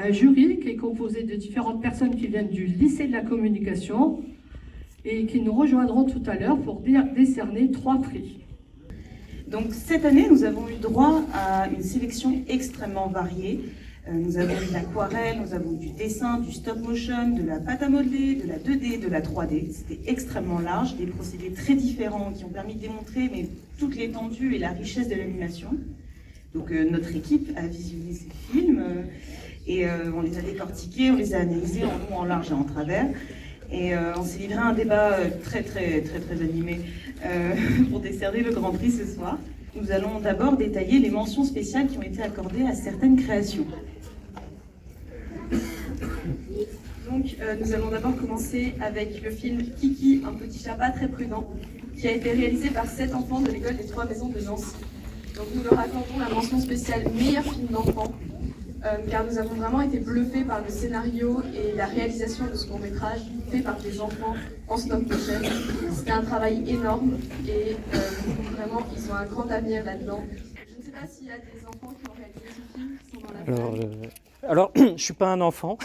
un jury qui est composé de différentes personnes qui viennent du lycée de la communication et qui nous rejoindront tout à l'heure pour décerner 3 prix. Donc cette année, nous avons eu droit à une sélection extrêmement variée. Nous avons eu de l'aquarelle, nous avons eu du dessin, du stop motion, de la pâte à modeler, de la 2D, de la 3D. C'était extrêmement large, des procédés très différents qui ont permis de démontrer toute l'étendue et la richesse de l'animation. Donc notre équipe a visionné ces films et on les a décortiqués, on les a analysés en long, en large et en travers. Et on s'est livré à un débat très animé pour décerner le Grand Prix ce soir. Nous allons d'abord détailler les mentions spéciales qui ont été accordées à certaines créations. Donc nous allons d'abord commencer avec le film Kiki, un petit chat pas très prudent, qui a été réalisé par 7 enfants de l'école des 3 maisons de Nancy. Donc nous leur accordons la mention spéciale meilleur film d'enfant, car nous avons vraiment été bluffés par le scénario et la réalisation de ce court-métrage fait par des enfants en stop motion. C'était un travail énorme et vraiment ils ont un grand avenir là-dedans. Je ne sais pas s'il y a des enfants qui ont réalisé ce film, qui sont dans la salle. Alors, je ne suis pas un enfant.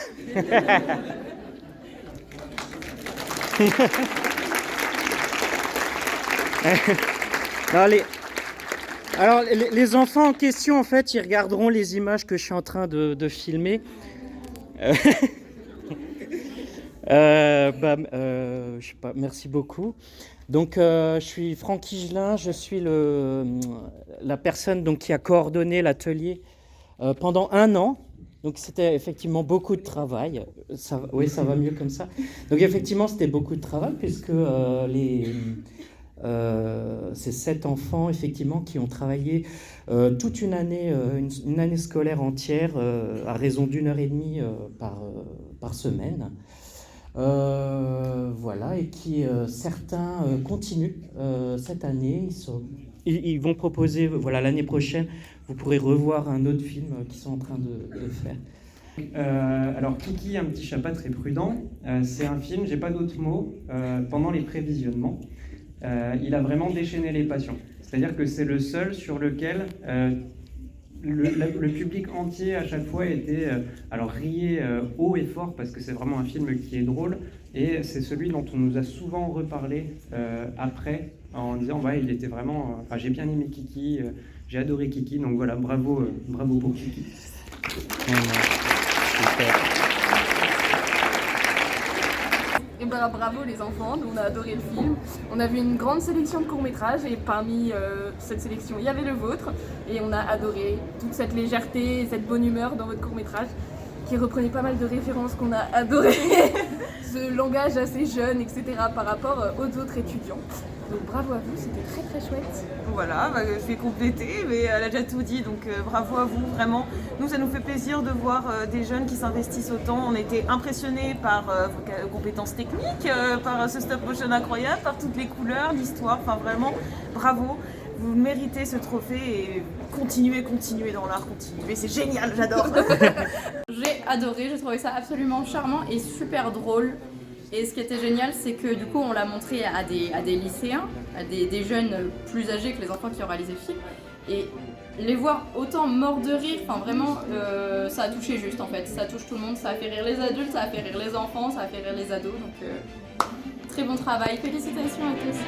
Alors, les enfants en question, en fait, ils regarderont les images que je suis en train de filmer. Je sais pas, merci beaucoup. Donc, je suis Franck Higelin, je suis la personne donc, qui a coordonné l'atelier pendant 1 an. Donc, c'était effectivement beaucoup de travail. Oui, ça va mieux comme ça. Donc, effectivement, c'était beaucoup de travail puisque ces 7 enfants, effectivement, qui ont travaillé toute une année, une année scolaire entière à raison d'1h30 par semaine. Voilà, et qui certains continuent cette année. Ils vont proposer, voilà, l'année prochaine, vous pourrez revoir un autre film qu'ils sont en train de faire. Alors Kiki, un petit chat pas très prudent, c'est un film, j'ai pas d'autres mots, pendant les prévisionnements, il a vraiment déchaîné les passions. C'est-à-dire que c'est le seul sur lequel le public entier à chaque fois était riait haut et fort parce que c'est vraiment un film qui est drôle et c'est celui dont on nous a souvent reparlé après en disant il était vraiment j'ai bien aimé Kiki, j'ai adoré Kiki, donc voilà, bravo pour Kiki. Super. Et bravo les enfants, nous on a adoré le film. On a vu une grande sélection de courts-métrages et parmi cette sélection il y avait le vôtre et on a adoré toute cette légèreté et cette bonne humeur dans votre court-métrage qui reprenait pas mal de références qu'on a adoré, ce langage assez jeune, etc. par rapport aux autres étudiants. Donc bravo à vous, c'était très chouette. Voilà, je vais compléter, mais elle a déjà tout dit, donc bravo à vous, vraiment. Nous, ça nous fait plaisir de voir des jeunes qui s'investissent autant. On a été impressionnés par vos compétences techniques, par ce stop motion incroyable, par toutes les couleurs, l'histoire, enfin vraiment, bravo. Vous méritez ce trophée et continuez dans l'art, continuez, c'est génial, j'adore. J'ai adoré, j'ai trouvé ça absolument charmant et super drôle. Et ce qui était génial, c'est que du coup, on l'a montré à des lycéens, à des jeunes plus âgés que les enfants qui ont réalisé le film. Et les voir autant morts de rire, enfin vraiment, ça a touché juste en fait. Ça touche tout le monde, ça a fait rire les adultes, ça a fait rire les enfants, ça a fait rire les ados. Donc très bon travail, félicitations à tous.